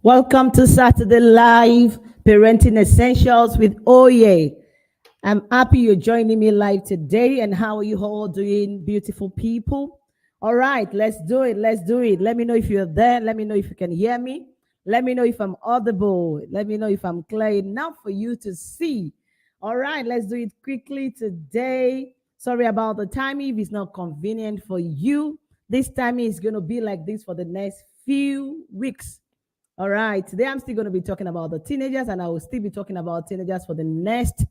Welcome to Saturday Live Parenting Essentials with Oye. I'm happy you're joining me live today. And how are you all doing, beautiful people? All right, let's do it. Let's do it. Let me know if you're there. Let me know if you can hear me. Let me know if I'm audible. Let me know if I'm clear enough for you to see. All right, let's do it quickly today. Sorry about the timing if it's not convenient for you. This timing is going to be like this for the next few weeks. All right. Today I'm still going to be talking about the teenagers, and I will still be talking about teenagers for the next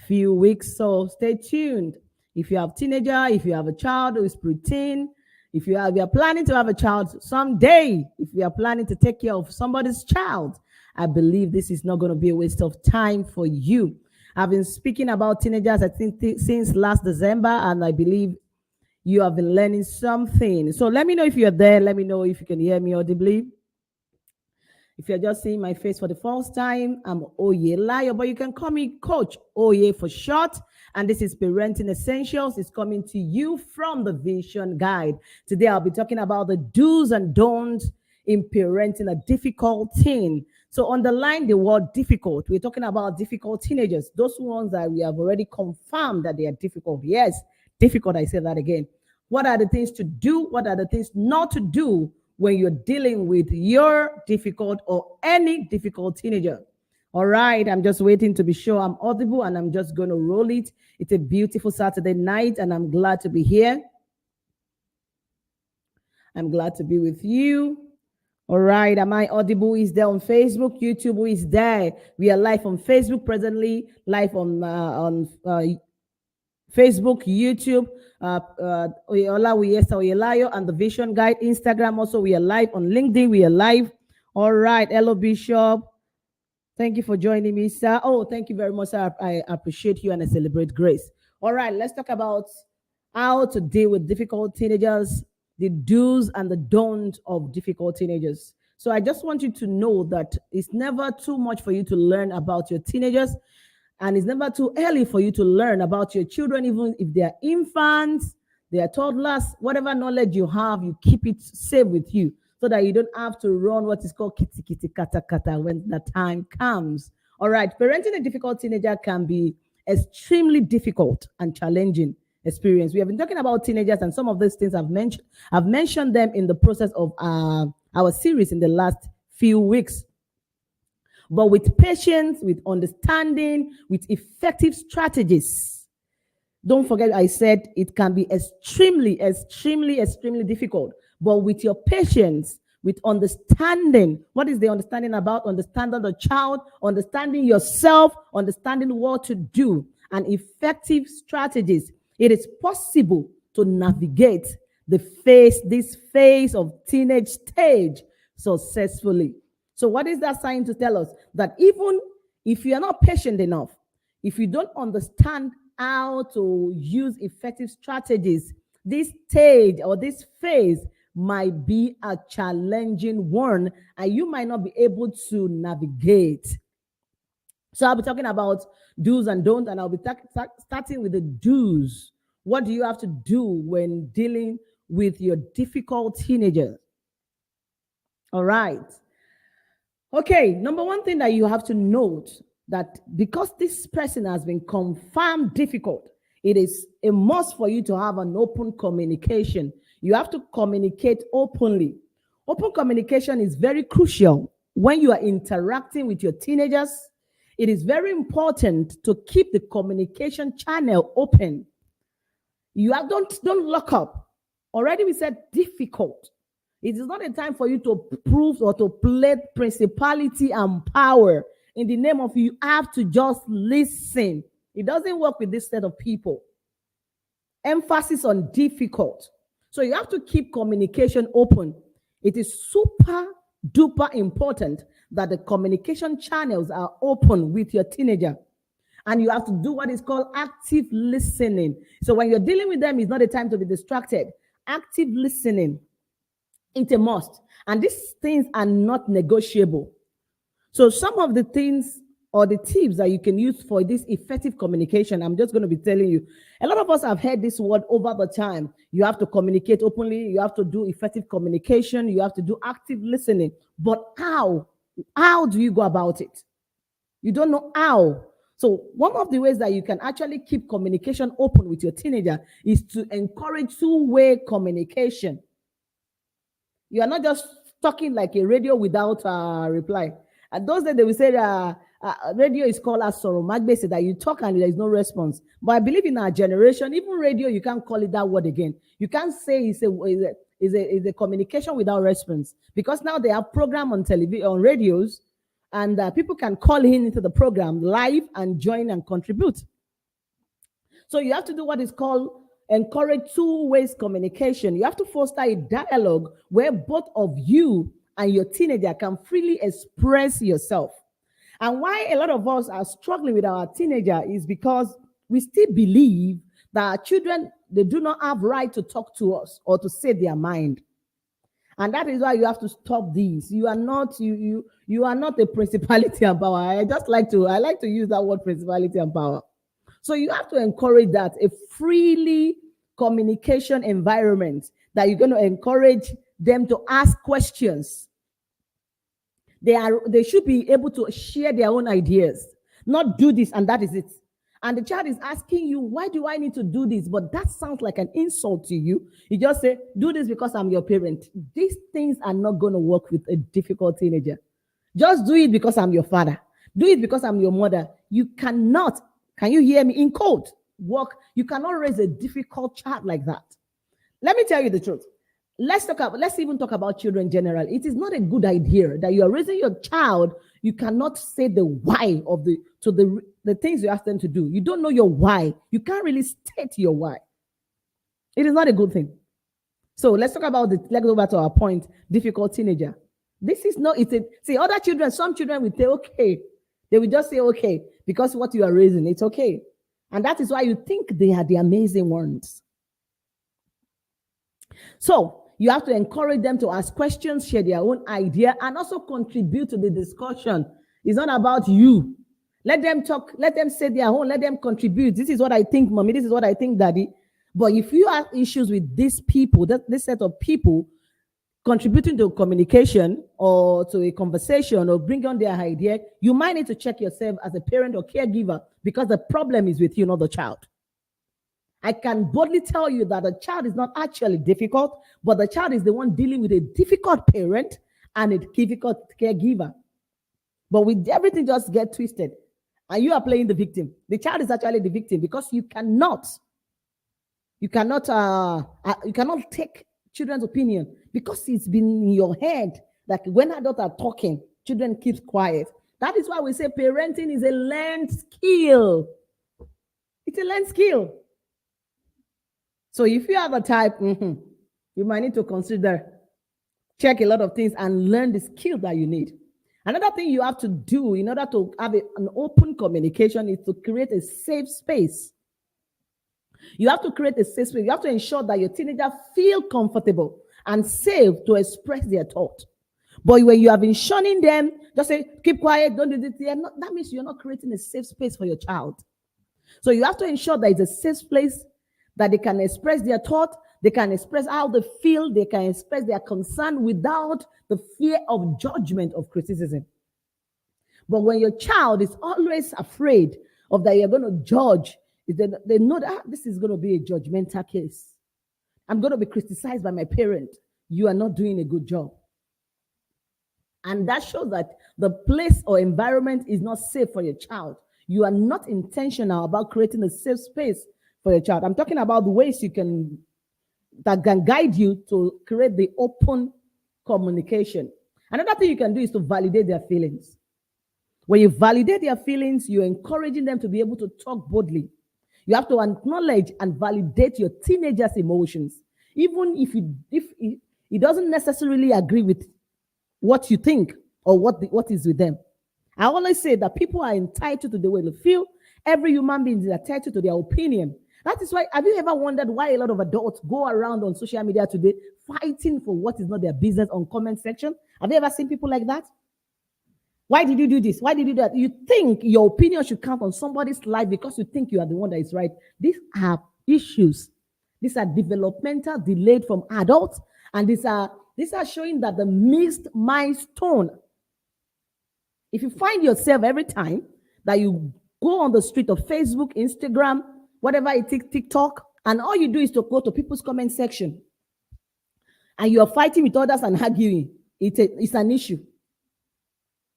few weeks. So stay tuned. If you have teenager, if you have a child who is preteen, if you are planning to have a child someday, if you are planning to take care of somebody's child, I believe this is not going to be a waste of time for you. I've been speaking about teenagers, I think, since last December, and I believe you have been learning something. So let me know if you're there. Let me know if you can hear me audibly. If you're just seeing my face for the first time, I'm Oye Layo, but you can call me Coach Oye for short. And this is Parenting Essentials. It's coming to you from the Vision Guide. Today, I'll be talking about the do's and don'ts in parenting a difficult teen. So underline the word difficult. We're talking about difficult teenagers, those ones that we have already confirmed that they are difficult. Yes, difficult, I say that again. What are the things to do? What are the things not to do when you're dealing with your difficult or any difficult teenager? All right, I'm just waiting to be sure I'm audible, and I'm just going to roll it. It's a beautiful Saturday night, and I'm glad to be here. I'm glad to be with you. All right, am I audible? Is there on Facebook, YouTube? Who is there? We are live on Facebook presently, live on Facebook, YouTube, Oyeola Uyesa Oyelayo, and the Vision Guide. Instagram also, we are live. On LinkedIn, we are live. All right, hello Bishop. Thank you for joining me, sir. Oh, thank you very much, sir. I appreciate you and I celebrate grace. All right, let's talk about how to deal with difficult teenagers, the do's and the don'ts of difficult teenagers. So I just want you to know that it's never too much for you to learn about your teenagers, and it's never too early for you to learn about your children, even if they are infants, they are toddlers. Whatever knowledge you have, you keep it safe with you so that you don't have to run what is called kitty kitty kata kata when the time comes. All right, parenting a difficult teenager can be extremely difficult and challenging experience. We have been talking about teenagers, and some of these things I've mentioned them in the process of our series in the last few weeks. But with patience, with understanding, with effective strategies. Don't forget, I said it can be extremely difficult. But with your patience, with understanding, what is the understanding about? Understanding the child, understanding yourself, understanding what to do, and effective strategies, it is possible to navigate this phase of teenage stage successfully. So what is that sign to tell us? That even if you are not patient enough, if you don't understand how to use effective strategies, this stage or this phase might be a challenging one, and you might not be able to navigate. So I'll be talking about do's and don'ts, and I'll be starting with the do's. What do you have to do when dealing with your difficult teenager? All right. Okay, number one thing that you have to note, that because this person has been confirmed difficult, it is a must for you to have an open communication. You have to communicate openly. Open communication is very crucial when you are interacting with your teenagers. It is very important to keep the communication channel open. Don't lock up. Already we said difficult. It is not a time for you to prove or to play principality and power. In the name of you have to just listen. It doesn't work with this set of people. Emphasis on difficult. So you have to keep communication open. It is super duper important that the communication channels are open with your teenager. And you have to do what is called active listening. So when you're dealing with them, it's not a time to be distracted. Active listening. It's a must. And these things are not negotiable. So some of the things or the tips that you can use for this effective communication, I'm just going to be telling you. A lot of us have heard this word over the time. You have to communicate openly. You have to do effective communication. You have to do active listening. But how? How do you go about it? You don't know how. So one of the ways that you can actually keep communication open with your teenager is to encourage two-way communication. You are not just talking like a radio without a reply. And those days they will say radio is called as sorrow. Magbe said that you talk and there is no response. But I believe in our generation, even radio, you can't call it that word again. You can't say it's a communication without response, because now they have program on television, on radios, and people can call in into the program live and join and contribute. So you have to do what is called encourage two-way communication. You have to foster a dialogue where both of you and your teenager can freely express yourself. And why a lot of us are struggling with our teenager is because we still believe that our children, they do not have right to talk to us or to say their mind. And that is why you have to stop these. You are not you are not a principality and power. I like to use that word, principality and power. So you have to encourage that, a freely communication environment, that you're going to encourage them to ask questions. They should be able to share their own ideas, not do this and that is it. And the child is asking you, why do I need to do this? But that sounds like an insult to you. You just say, do this because I'm your parent. These things are not going to work with a difficult teenager. Just do it because I'm your father. Do it because I'm your mother. You cannot, can you hear me? In code, work. You cannot raise a difficult child like that. Let me tell you the truth. Let's even talk about children in general. It is not a good idea that you are raising your child. You cannot say the why of the things you ask them to do. You don't know your why. You can't really state your why. It is not a good thing. So let's go back to our point, difficult teenager. This is not, see, other children, some children will say, okay. They will just say, okay, because what you are raising, it's okay. And that is why you think they are the amazing ones. So you have to encourage them to ask questions, share their own idea, and also contribute to the discussion. It's not about you. Let them talk, let them say their own, let them contribute. This is what I think, mommy. This is what I think, daddy. But if you have issues with these people, this set of people contributing to communication or to a conversation or bring on their idea, you might need to check yourself as a parent or caregiver, because the problem is with you, not the child. I can boldly tell you that the child is not actually difficult, but the child is the one dealing with a difficult parent and a difficult caregiver. But with everything just get twisted, and you are playing the victim. The child is actually the victim, because you cannot take children's opinion, because it's been in your head that when adults are talking, children keep quiet. That is why we say parenting is a learned skill. It's a learned skill. So if you have a type, you might need to consider, check a lot of things and learn the skill that you need. Another thing you have to do in order to have an open communication is to create a safe space. You have to create a safe space. You have to ensure that your teenager feel comfortable and safe to express their thought. But when you have been shunning them, just say, keep quiet, don't do this. That means you're not creating a safe space for your child. So you have to ensure that it's a safe place, that they can express their thought, they can express how they feel, they can express their concern without the fear of judgment, of criticism. But when your child is always afraid of that you're going to judge, they know that this is going to be a judgmental case. I'm going to be criticized by my parent. You are not doing a good job. And that shows that the place or environment is not safe for your child. You are not intentional about creating a safe space for your child. I'm talking about the ways that can guide you to create the open communication. Another thing you can do is to validate their feelings. When you validate their feelings, you're encouraging them to be able to talk boldly. You have to acknowledge and validate your teenager's emotions, even if he doesn't necessarily agree with what you think or what is with them. I always say that people are entitled to the way they feel. Every human being is entitled to their opinion. That is why, have you ever wondered why a lot of adults go around on social media today fighting for what is not their business on comment section? Have you ever seen people like that? Why did you do this? Why did you do that? You think your opinion should count on somebody's life because you think you are the one that is right. These are issues. These are developmental delayed from adults, and these are showing that the mixed milestone If you find yourself every time that you go on the street of Facebook, Instagram, whatever it is, TikTok, and all you do is to go to people's comment section, and you are fighting with others and arguing, it's an issue.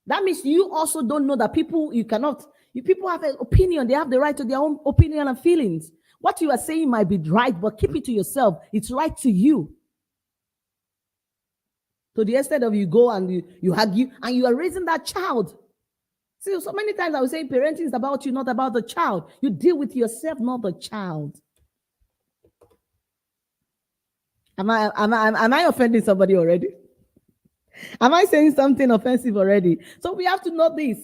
That means you also don't know that people have an opinion. They have the right to their own opinion and feelings. What you are saying might be right, but keep it to yourself. It's right to you. To the extent of you go and you argue and you are raising that child. See, so many times I was saying parenting is about you, not about the child. You deal with yourself, not the child. Am I offending somebody already? Am I saying something offensive already? So we have to know this.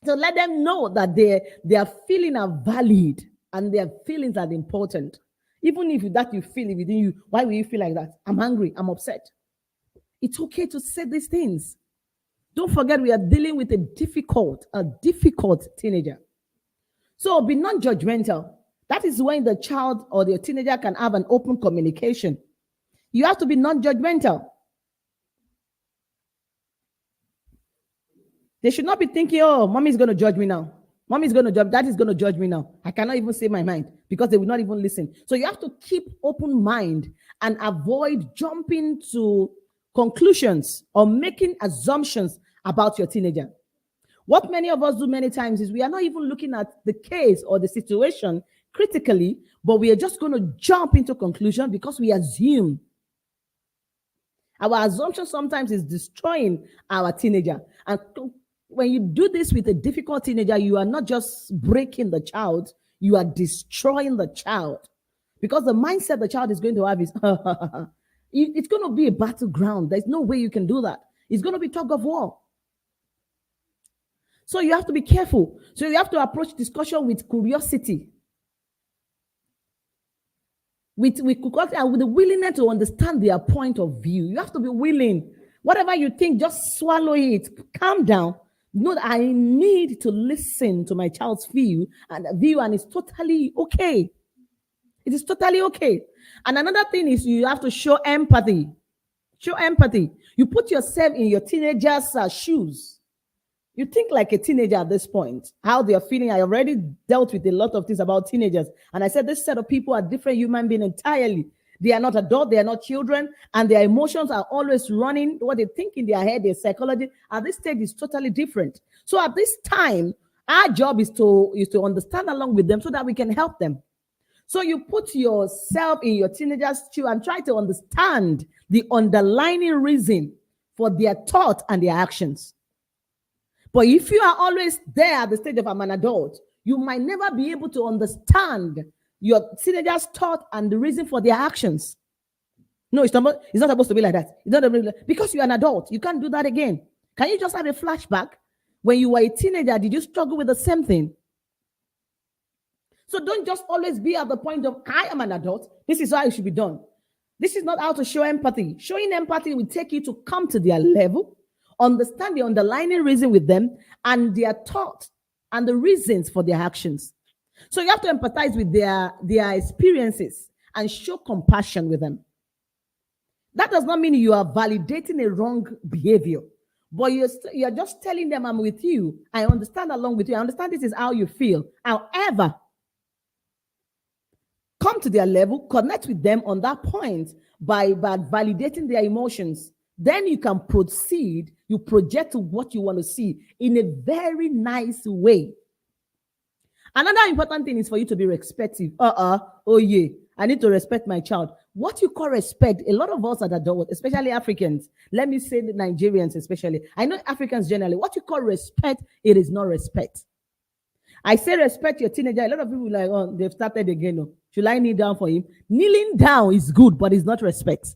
So let them know that their feelings are valid and their feelings are important. Even if that you feel it within you, why will you feel like that? I'm angry, I'm upset. It's okay to say these things. Don't forget, we are dealing with a difficult teenager. So be non-judgmental. That is when the child or the teenager can have an open communication. You have to be non-judgmental. They should not be thinking, oh, mommy is going to judge me now. Mommy is going to judge, dad is going to judge me now. I cannot even say my mind because they will not even listen. So you have to keep open mind and avoid jumping to conclusions or making assumptions about your teenager. What many of us do many times is we are not even looking at the case or the situation critically, but we are just going to jump into conclusion because we assume. Our assumption sometimes is destroying our teenager. And when you do this with a difficult teenager, you are not just breaking the child, you are destroying the child. Because the mindset the child is going to have is, it's going to be a battleground. There's no way you can do that. It's going to be tug of war. So you have to be careful. So you have to approach discussion with curiosity. With the willingness to understand their point of view. You have to be willing. Whatever you think, just swallow it. Calm down. Know that I need to listen to my child's view, and it's totally okay. It is totally okay. And another thing is you have to show empathy. Show empathy. You put yourself in your teenager's shoes. You think like a teenager at this point, how they are feeling. I already dealt with a lot of things about teenagers. And I said this set of people are different human beings entirely. They are not adults, they are not children, and their emotions are always running. What they think in their head, their psychology at this stage is totally different. So at this time, our job is to understand along with them so that we can help them. So you put yourself in your teenager's shoe and try to understand the underlying reason for their thought and their actions. But if you are always there at the stage of I'm an adult, you might never be able to understand your teenager's thought and the reason for their actions. No, it's not supposed to be like that. It's not because you're an adult. You can't do that again. Can you just have a flashback? When you were a teenager, did you struggle with the same thing? So don't just always be at the point of, I am an adult. This is how it should be done. This is not how to show empathy. Showing empathy will take you to come to their level, understand the underlying reason with them and their thoughts and the reasons for their actions. So you have to empathize with their experiences and show compassion with them. That does not mean you are validating a wrong behavior, but you're just telling them, I'm with you. I understand along with you. I understand this is how you feel. However, come to their level, connect with them on that point by validating their emotions. Then you can proceed, you project what you want to see in a very nice way. Another important thing is for you to be respectful. Oh yeah, I need to respect my child. What you call respect, a lot of us are adults, especially Africans. Let me say the Nigerians especially. I know Africans generally. What you call respect, it is not respect. I say respect your teenager. A lot of people are like, oh, they've started again. No. Should I kneel down for him? Kneeling down is good, but it's not respect.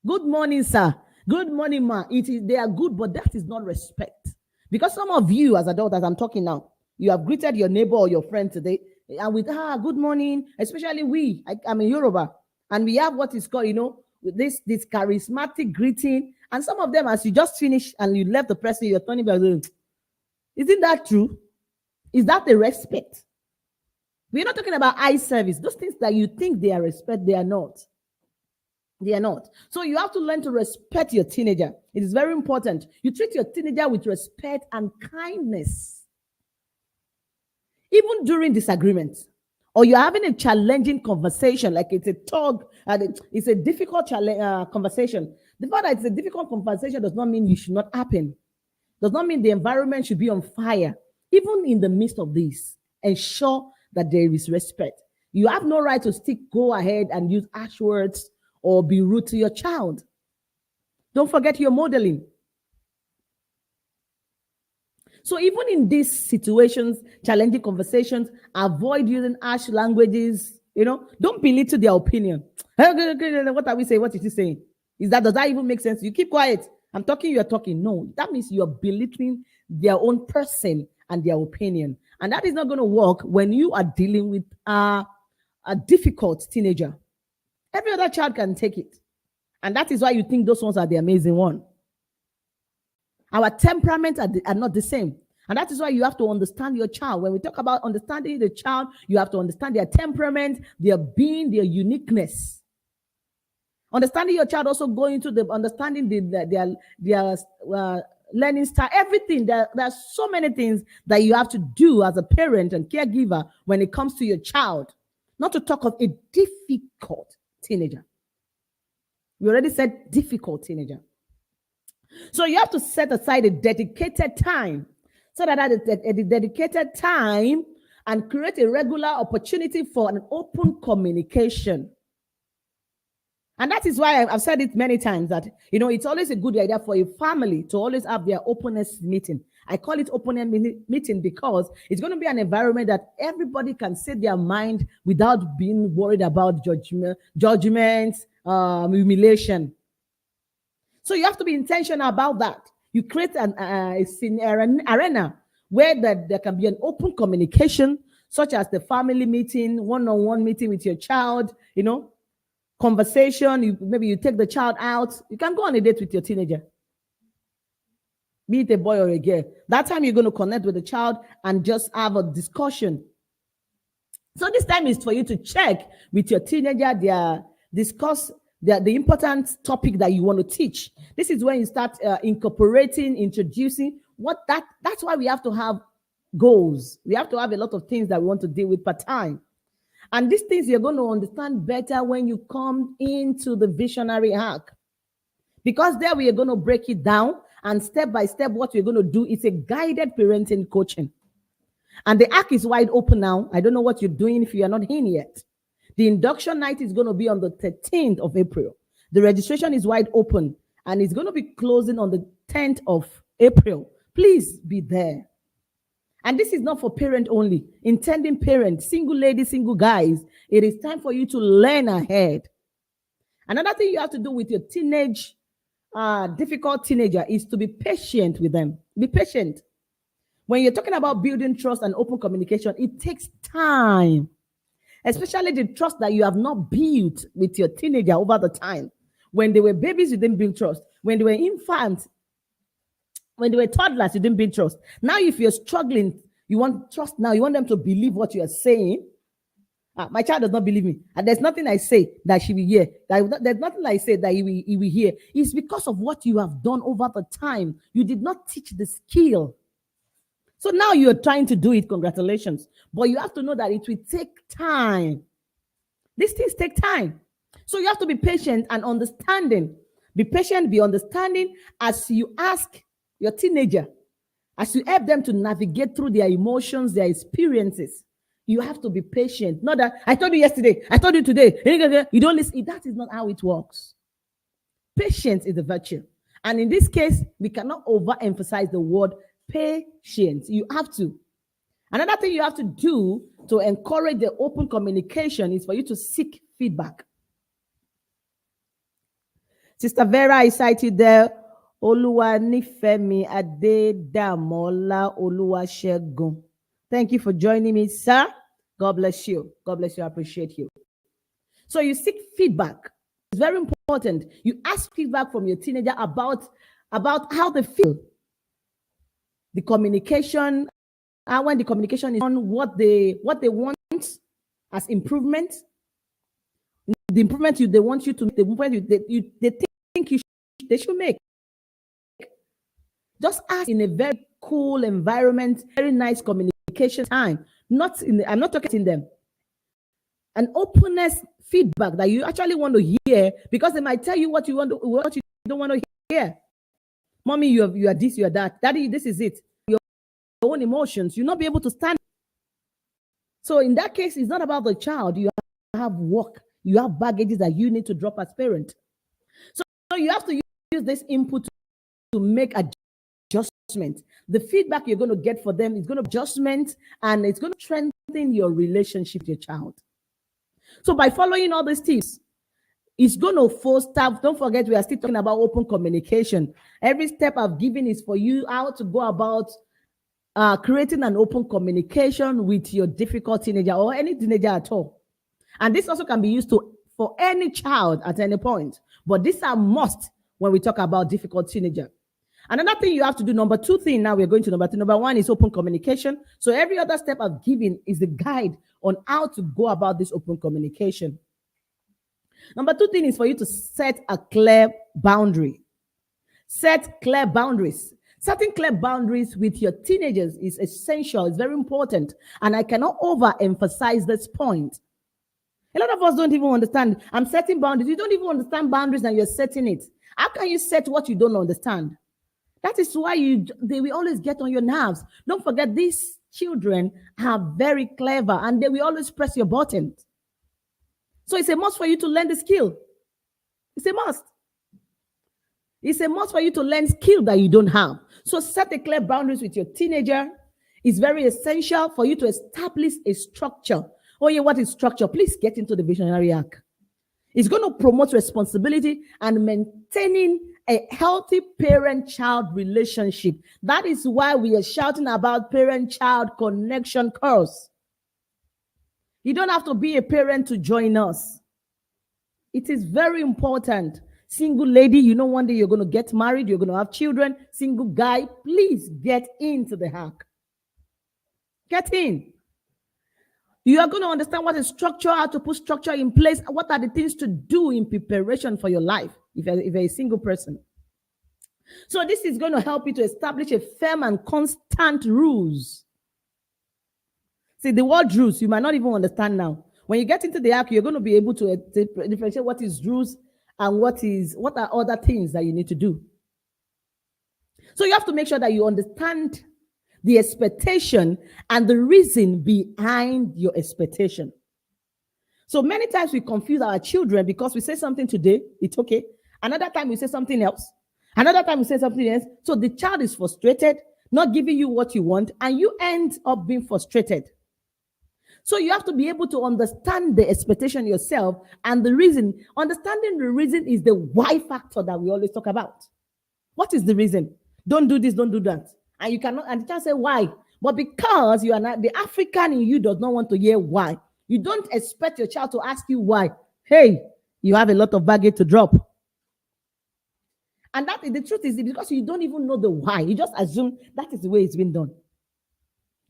Good morning, sir. Good morning, ma. They are good, but that is not respect. Because some of you as adults, as I'm talking now, you have greeted your neighbor or your friend today, and with good morning, especially I'm in Yoruba, and we have what is called, this charismatic greeting. And some of them, as you just finished and you left the person, you're turning back. Isn't that true? Is that the respect? We're not talking about eye service. Those things that you think they are respect, they are not. They are not. So you have to learn to respect your teenager. It is very important. You treat your teenager with respect and kindness. Even during disagreements, or you're having a challenging conversation, like it's a talk, and it's a difficult conversation. The fact that it's a difficult conversation does not mean you should not happen. Does not mean the environment should be on fire. Even in the midst of this, ensure that there is respect. You have no right to go ahead and use harsh words or be rude to your child. Don't forget your modeling. So even in these situations, challenging conversations, avoid using harsh languages. Don't belittle their opinion. What are we saying? What is he saying? Does that even make sense? You keep quiet. I'm talking, you're talking. No, that means you're belittling their own person and their opinion. And that is not going to work when you are dealing with a difficult teenager. Every other child can take it. And that is why you think those ones are the amazing one. Our temperaments are not the same. And that is why you have to understand your child. When we talk about understanding the child, you have to understand their temperament, their being, their uniqueness. Understanding your child also going to the understanding their learning style, everything. There are so many things that you have to do as a parent and caregiver when it comes to your child. Not to talk of a difficult teenager. We already said difficult teenager. So you have to set aside a dedicated time, so that at the dedicated time and create a regular opportunity for an open communication. And that is why I've said it many times that, it's always a good idea for a family to always have their openness meeting. I call it openness meeting because it's going to be an environment that everybody can say their mind without being worried about judgment, humiliation. So you have to be intentional about that. You create an arena where there can be an open communication, such as the family meeting, one-on-one meeting with your child, conversation. Maybe you take the child out. You can go on a date with your teenager, be it a boy or a girl. That time you're going to connect with the child and just have a discussion. So this time is for you to check with your teenager, discuss the important topic that you want to teach. This is when you start introducing that's why we have to have goals. We have to have a lot of things that we want to deal with per time. And these things you're going to understand better when you come into the visionary arc. Because there we are going to break it down, and step by step what we're going to do is a guided parenting coaching. And the arc is wide open now. I don't know what you're doing if you are not in yet. The induction night is going to be on the 13th of April. The registration is wide open, and it's going to be closing on the 10th of April. Please be there. And this is not for parent only. Intending parents, single ladies, single guys, it is time for you to learn ahead. Another thing you have to do with your difficult teenager is to be patient with them. Be patient. When you're talking about building trust and open communication, it takes time. Especially the trust that you have not built with your teenager over the time. When they were babies, you didn't build trust. When they were infants, when they were toddlers, you didn't build trust. Now, if you're struggling, you want trust now. You want them to believe what you are saying. My child does not believe me. And there's nothing I say that she will hear. There's nothing I say that he will hear. It's because of what you have done over the time. You did not teach the skill. So now you're trying to do it. Congratulations. But you have to know that it will take time. These things take time. So you have to be patient and understanding. Be patient, be understanding as you ask your teenager, as you help them to navigate through their emotions, their experiences. You have to be patient. Not that I told you yesterday, I told you today. You don't listen. That is not how it works. Patience is a virtue. And in this case, we cannot overemphasize the word patience. You have to. Another thing you have to do to encourage the open communication is for you to seek feedback. Sister Vera, I cited there. Oluwanifemi Adedamola Oluwasegun. Thank you for joining me, sir. God bless you. God bless you. I appreciate you. So you seek feedback. It's very important. You ask feedback from your teenager about how they feel. The communication, when the communication is on what they want as improvement. the improvement they want you to make, the improvement they think they should make. Just ask in a very cool environment, very nice communication time. I'm not talking to them. An openness feedback that you actually want to hear, because they might tell you what you don't want to hear. Mommy, you are this, you are that. Daddy, this is it. Your own emotions, you'll not be able to stand. So in that case, it's not about the child. You have work. You have baggages that you need to drop as parent. So you have to use this input to make adjustment. The feedback you're going to get for them is going to adjustment, and it's going to strengthen your relationship with your child. So by following all these tips, it's going to foster. Don't forget, we are still talking about open communication. Every step I've given is for you how to go about creating an open communication with your difficult teenager or any teenager at all. And this also can be used for any child at any point. But these are must when we talk about difficult teenager. Another thing you have to do, number two thing, now we're going to number two. Number one is open communication. So every other step I've given is the guide on how to go about this open communication. Number two thing is for you to set a clear boundary. Set clear boundaries. Setting clear boundaries with your teenagers is essential. It's very important. And I cannot overemphasize this point. A lot of us don't even understand. I'm setting boundaries. You don't even understand boundaries and you're setting it. How can you set what you don't understand? That is why they will always get on your nerves. Don't forget, these children are very clever and they will always press your button. So it's a must for you to learn the skill. It's a must. It's a must for you to learn skill that you don't have. So set a clear boundaries with your teenager. It's very essential for you to establish a structure. Oh yeah, what is structure? Please get into the visionary arc. It's going to promote responsibility and maintaining a healthy parent-child relationship. That is why we are shouting about parent-child connection course. You don't have to be a parent to join us. It is very important. Single lady, you know one day you're going to get married, you're going to have children. Single guy, please get into the hack. Get in. You are going to understand what is structure, how to put structure in place, what are the things to do in preparation for your life if you're a single person. So this is going to help you to establish a firm and constant rules. See, the word rules, you might not even understand now. When you get into the app, you're going to be able to differentiate what is rules and what are other things that you need to do. So you have to make sure that you understand the expectation and the reason behind your expectation. So many times we confuse our children because we say something today, it's okay. Another time we say something else. Another time we say something else. So the child is frustrated, not giving you what you want, and you end up being frustrated. So you have to be able to understand the expectation yourself and the reason. Understanding the reason is the why factor that we always talk about. What is the reason? Don't do this, don't do that. And you cannot, and the child say why? But because you are not, the African in you does not want to hear why. You don't expect your child to ask you why. Hey, you have a lot of baggage to drop. And the truth is because you don't even know the why. You just assume that is the way it's been done.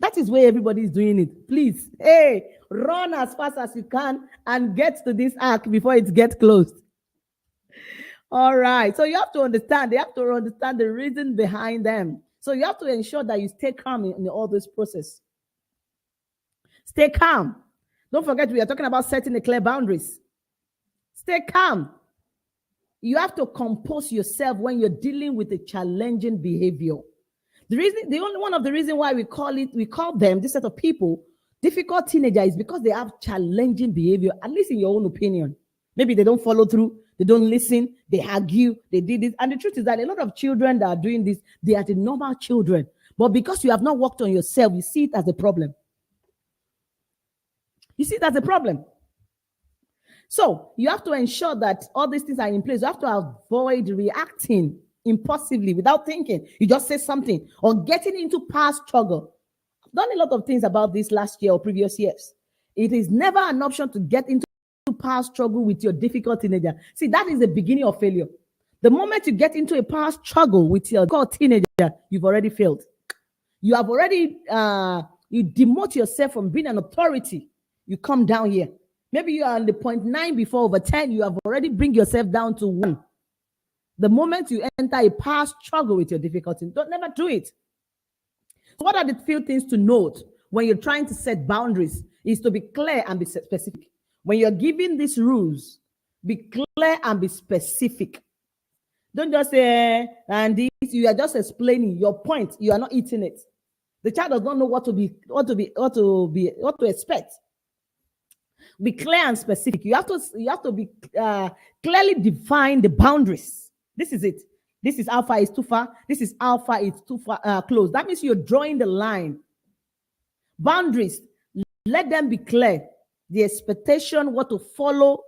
That is where everybody is doing it. Please, hey, run as fast as you can and get to this arc before it gets closed. All right. So you have to understand. They have to understand the reason behind them. So you have to ensure that you stay calm in all this process. Stay calm. Don't forget, we are talking about setting the clear boundaries. Stay calm. You have to compose yourself when you're dealing with a challenging behavior. The only one of the reasons why we call them, this set of people, difficult teenagers, is because they have challenging behavior, at least in your own opinion. Maybe they don't follow through, they don't listen, they argue, they did this. And the truth is that a lot of children that are doing this, they are the normal children. But because you have not worked on yourself, you see it as a problem. You see it as a problem. So you have to ensure that all these things are in place. You have to avoid reacting impulsively without thinking. You just say something or getting into past struggle. I've done a lot of things about this last year or previous years. It is never an option to get into past struggle with your difficult teenager. See, that is the beginning of failure. The moment you get into a past struggle with your difficult teenager, you've already failed. You have already, you demote yourself from being an authority. You come down here Maybe you are on the 0.9 before over 10, you have already bring yourself down to 1. The moment you enter a past struggle with your difficulty, don't never do it. So what are the few things to note when you're trying to set boundaries? Is to be clear and be specific. When you're giving these rules, be clear and be specific. Don't just say, and this, you are just explaining your point. You are not eating it. The child does not know what to expect. Be clear and specific. You have to be clearly define the boundaries. This is it. This is how far is too far. This is how far it's too far close. That means you're drawing the line. Boundaries, let them be clear. The expectation, what to follow.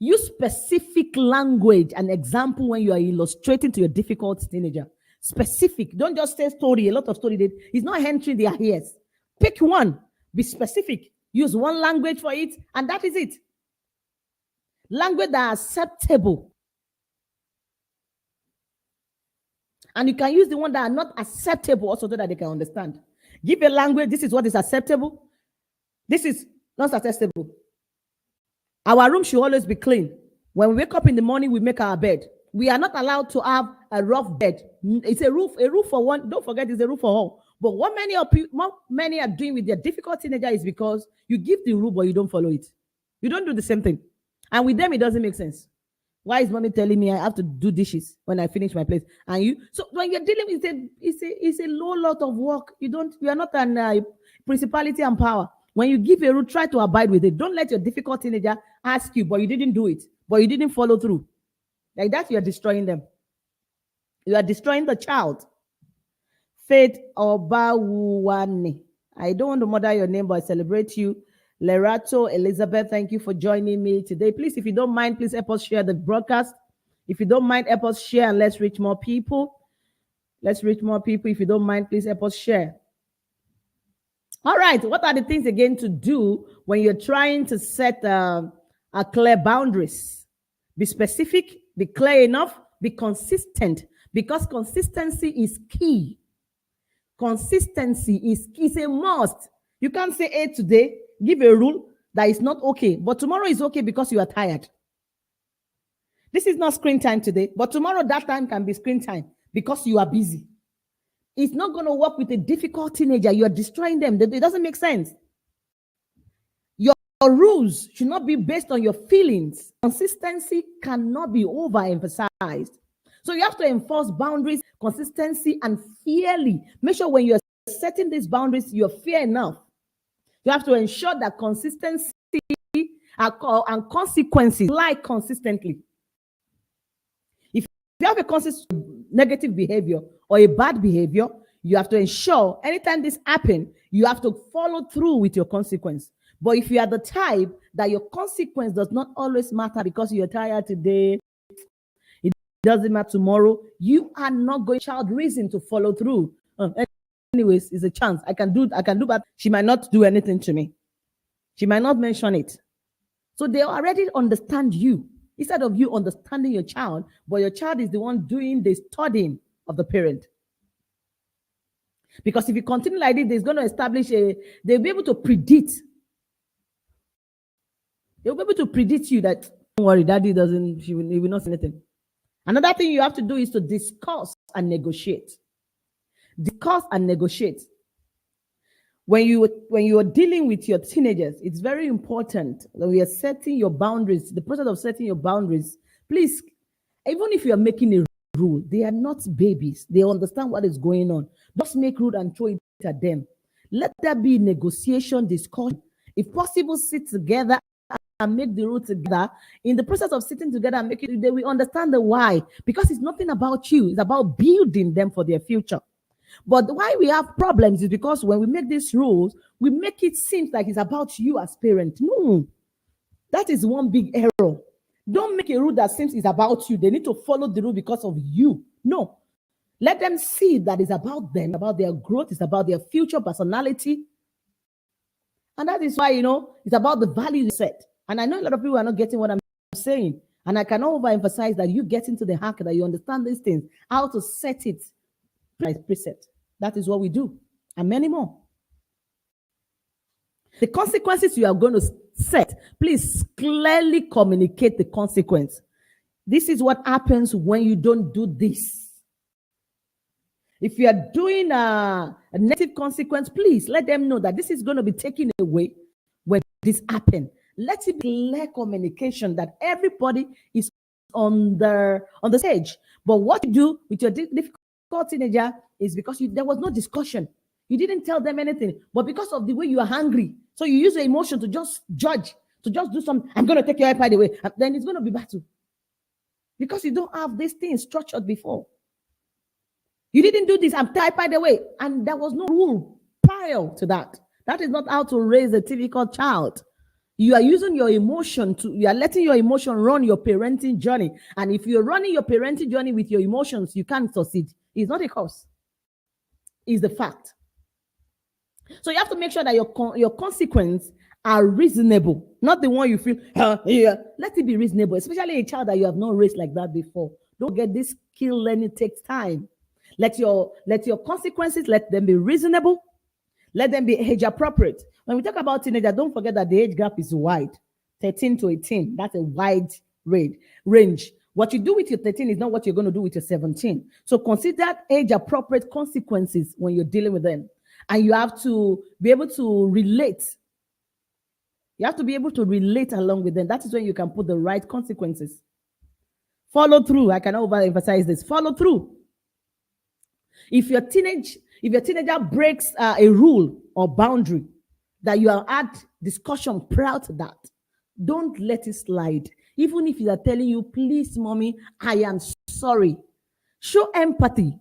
Use specific language and example when you are illustrating to your difficult teenager. Specific. Don't just say story. A lot of story. It's not entering their ears. Pick one. Be specific. Use one language for it, and that is it. Language that is acceptable. And you can use the one that are not acceptable also so that they can understand. Give a language. This is what is acceptable. This is not acceptable. Our room should always be clean. When we wake up in the morning, we make our bed. We are not allowed to have a rough bed. It's a roof for one. Don't forget, it's a roof for all. But what many are doing with their difficult teenager is because you give the rule, but you don't follow it. You don't do the same thing. And with them, it doesn't make sense. Why is mommy telling me I have to do dishes when I finish my place? And you, so when you're dealing with it's a low lot of work. You are not an principality and power. When you give a rule, try to abide with it. Don't let your difficult teenager ask you, but you didn't do it, but you didn't follow through. Like that, you're destroying them. You are destroying the child. Faith Obawuwane. I don't want to murder your name, but I celebrate you. Lerato Elizabeth, thank you for joining me today. Please, if you don't mind, please help us share the broadcast. If you don't mind, help us share and let's reach more people. Let's reach more people. If you don't mind, please help us share. All right, what are the things again to do when you're trying to set a clear boundaries? Be specific, be clear enough, be consistent, because consistency is key. Consistency is a must. You can't say A today, give a rule that is not okay, but tomorrow is okay because you are tired. This is not screen time today, but tomorrow that time can be screen time because you are busy. It's not going to work with a difficult teenager. You are destroying them. It doesn't make sense. Your rules should not be based on your feelings. Consistency cannot be overemphasized. So you have to enforce boundaries, consistency, and fairly. Make sure when you're setting these boundaries, you're fair enough. You have to ensure that consistency and consequences lie consistently. If you have a consistent negative behavior or a bad behavior, you have to ensure anytime this happens, you have to follow through with your consequence. But if you are the type that your consequence does not always matter because you're tired today, it doesn't matter tomorrow, you are not going to child reason to follow through. Anyways, it's a chance. I can do that. She might not do anything to me. She might not mention it. So they already understand you. Instead of you understanding your child, but your child is the one doing the studying of the parent. Because if you continue like this, there's going to establish they'll be able to predict. They'll be able to predict you that, don't worry, daddy he will not say anything. Another thing you have to do is to discuss and negotiate. Discuss and negotiate. When you are dealing with your teenagers, it's very important that we are setting your boundaries. The process of setting your boundaries, please, even if you are making a rule, they are not babies. They understand what is going on. Just make rule and throw it at them. Let there be negotiation, discussion. If possible, sit together and make the rule together. In the process of sitting together and making it, they will understand the why. Because it's nothing about you. It's about building them for their future. But why we have problems is because when we make these rules, we make it seem like it's about you as parent. No, that is one big error. Don't make a rule that seems it's about you. They need to follow the rule because of you. No, let them see that it's about them, about their growth, it's about their future personality. And that is why, it's about the value you set. And I know a lot of people are not getting what I'm saying. And I cannot overemphasize that you get into the hack, that you understand these things, how to set it. Precept. That is what we do, and many more. The consequences you are going to set, please clearly communicate the consequence. This is what happens when you don't do this. If you are doing a negative consequence, please let them know that this is going to be taken away when this happens. Let it be clear communication that everybody is on the stage. But what you do with your difficult teenager is because there was no discussion. You didn't tell them anything, but because of the way you are hungry, so you use your emotion to just judge, to just do something. I'm going to take your iPad away. Then it's going to be battle. Because you don't have these things structured before. You didn't do this, I'm iPad away. And there was no rule prior to that. That is not how to raise a typical child. You are using your emotion you are letting your emotion run your parenting journey. And if you're running your parenting journey with your emotions, you can't succeed. It's not a cause. It's the fact. So you have to make sure that your consequences are reasonable, not the one you feel, yeah. Let it be reasonable, especially a child that you have not raised like that before. Don't get this skill learning takes time. Let your consequences, let them be reasonable. Let them be age appropriate. When we talk about teenagers, don't forget that the age gap is wide. 13 to 18, that's a wide range. What you do with your 13 is not what you're going to do with your 17. So consider age appropriate consequences when you're dealing with them. And you have to be able to relate. You have to be able to relate along with them. That is when you can put the right consequences. Follow through. I cannot overemphasize this. Follow through. If your teenager breaks a rule or boundary that you have had discussion prior to that, don't let it slide. Even if they are telling you, please, mommy, I am sorry. Show empathy.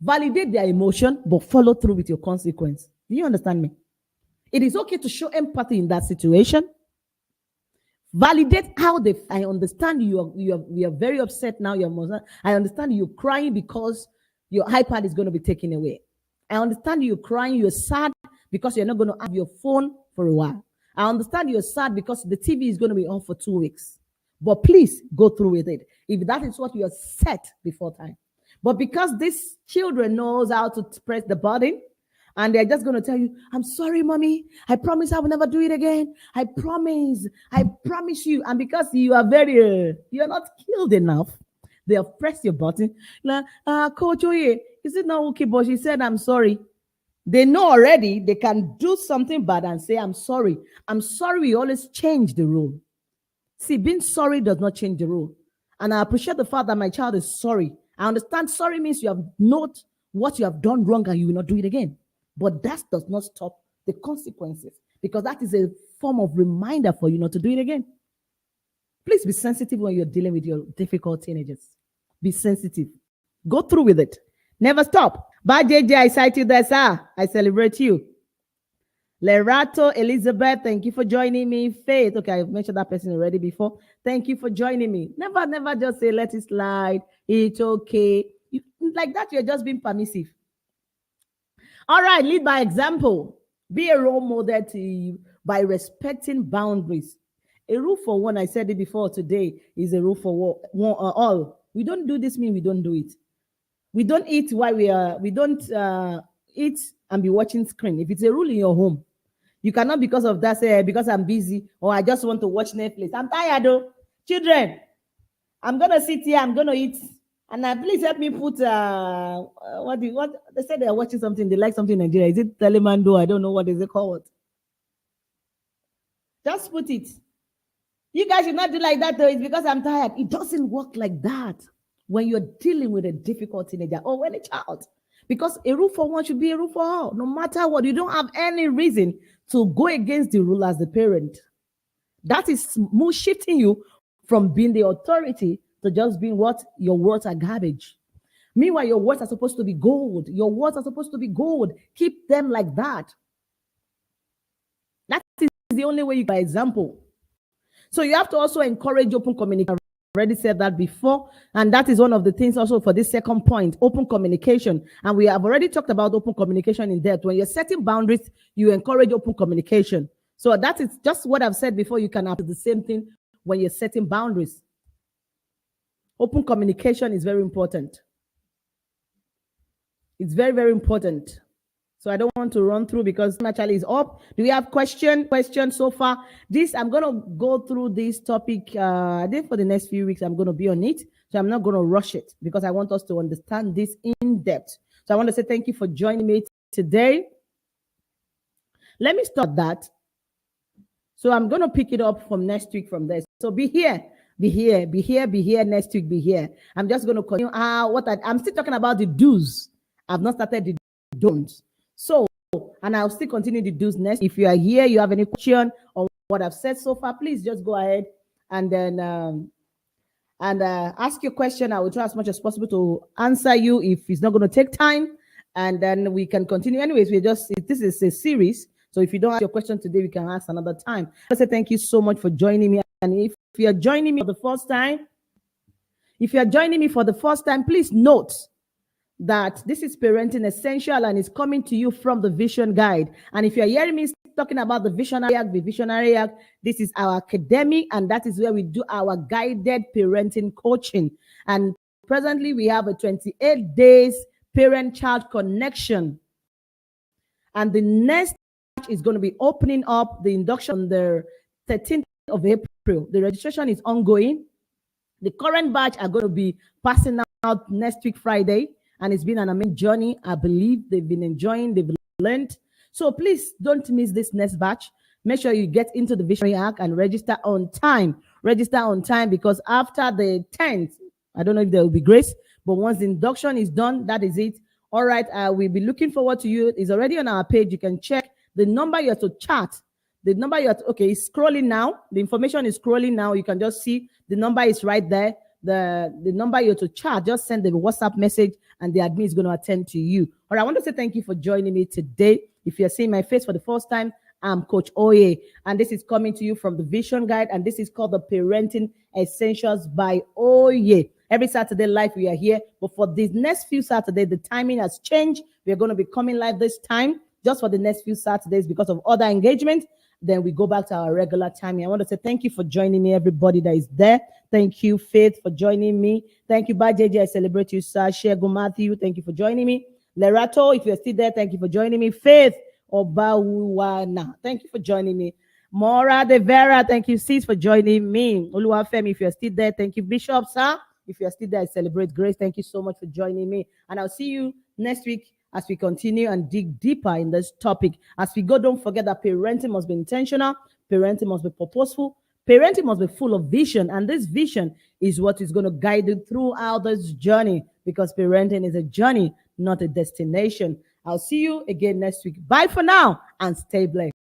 Validate their emotion, but follow through with your consequence. Do you understand me? It is okay to show empathy in that situation. Validate how I understand you are very upset now. I understand you're crying because your iPad is going to be taken away. I understand you're crying, you're sad because you're not going to have your phone for a while. I understand you're sad because the TV is going to be on for 2 weeks. But please go through with it if that is what you are set before time. But because these children knows how to press the button, and they're just going to tell you, I'm sorry, mommy. I promise I will never do it again. I promise you. And because you are you're not skilled enough, they have pressed your button. Like, Coach Oye, is it not okay? But she said, I'm sorry. They know already they can do something bad and say, I'm sorry. I'm sorry. We always change the rule. See, being sorry does not change the rule. And I appreciate the fact that my child is sorry. I understand sorry means you have noted what you have done wrong and you will not do it again. But that does not stop the consequences, because that is a form of reminder for you not to do it again. Please be sensitive when you're dealing with your difficult teenagers. Be sensitive. Go through with it. Never stop. Bye, JJ. I cite you there, sir. I celebrate you. Lerato Elizabeth, thank you for joining me. Faith, okay, I've mentioned that person already before. Thank you for joining me. Never just say, let it slide. It's okay. Like that, you're just being permissive. All right, lead by example. Be a role model by respecting boundaries. A rule for one, I said it before today, is a rule for all. We don't do this, mean we don't do it. We don't eat while we don't eat and be watching screen. If it's a rule in your home, you cannot because of that say, because I'm busy or I just want to watch Netflix. I'm tired though. Children, I'm gonna sit here, I'm gonna eat. And please help me put what they said they're watching something, they like something in Nigeria. Is it Telemando? I don't know what is it called. Just put it. You guys should not do like that though. It's because I'm tired. It doesn't work like that when you're dealing with a difficult teenager or when a child. Because a rule for one should be a rule for all. No matter what, you don't have any reason to go against the rule as the parent. That is more shifting you from being the authority to just being what? Your words are garbage. Meanwhile, your words are supposed to be gold. Your words are supposed to be gold. Keep them like that. That is the only way you can example. So you have to also encourage open communication. I've already said that before. And that is one of the things also for this second point, open communication. And we have already talked about open communication in depth. When you're setting boundaries, you encourage open communication. So that is just what I've said before. You can have the same thing when you're setting boundaries. Open communication is very important. It's very, very important. So I don't want to run through because actually is up. Do we have questions so far? This I'm gonna go through this topic. I think for the next few weeks I'm gonna be on it. So I'm not gonna rush it because I want us to understand this in depth. So I want to say thank you for joining me today. Let me start that. So I'm gonna pick it up from next week from there. So be here next week, be here. I'm just gonna continue. I'm still talking about the do's. I've not started the don'ts. So, and I'll still continue the do's next. If you are here, you have any question on what I've said so far, please just go ahead and then ask your question. I will try as much as possible to answer you if it's not going to take time, and then we can continue. Anyways, this is a series, so if you don't ask your question today, we can ask another time. I say thank you so much for joining me, and if you are joining me for the first time, please note that this is Parenting Essential and it's coming to you from the Vision Guide. And if you're hearing me talking about the Visionary Act, this is our academy, and that is where we do our guided parenting coaching. And presently, we have a 28 days parent-child connection. And the next batch is going to be opening up the induction on the 13th of April. The registration is ongoing. The current batch are going to be passing out next week, Friday. And it's been an amazing journey. I believe they've been enjoying, they've learned. So please don't miss this next batch. Make sure you get into the Visionary Arc and register on time. Register on time because after the 10th, I don't know if there will be grace, but once the induction is done, that is it. All right, we'll be looking forward to you. It's already on our page. You can check the number you have to chat. The number you have to, okay, it's scrolling now. The information is scrolling now. You can just see the number is right there. The number you have to chat, just send the WhatsApp message and the admin is going to attend to you. All right, I want to say thank you for joining me today. If you're seeing my face for the first time, I'm Coach Oye, and this is coming to you from the Vision Guide, and this is called the Parenting Essentials by Oye. Every Saturday live we are here, but for these next few Saturdays, the timing has changed. We're going to be coming live this time just for the next few Saturdays because of other engagement. Then we go back to our regular timing. I want to say thank you for joining me, everybody that is there. Thank you, Faith, for joining me. Thank you, JJ. I celebrate you, sir. Shego Matthew, thank you for joining me. Lerato, if you're still there, thank you for joining me. Faith Obawuwana, thank you for joining me. Mora De Vera, thank you, sis, for joining me. Oluwafemi, if you're still there, thank you. Bishop, sir, if you're still there, I celebrate grace. Thank you so much for joining me. And I'll see you next week as we continue and dig deeper in this topic. As we go, don't forget that parenting must be intentional, parenting must be purposeful, parenting must be full of vision, and this vision is what is going to guide you throughout this journey, because parenting is a journey, not a destination. I'll see you again next week. Bye for now and stay blessed.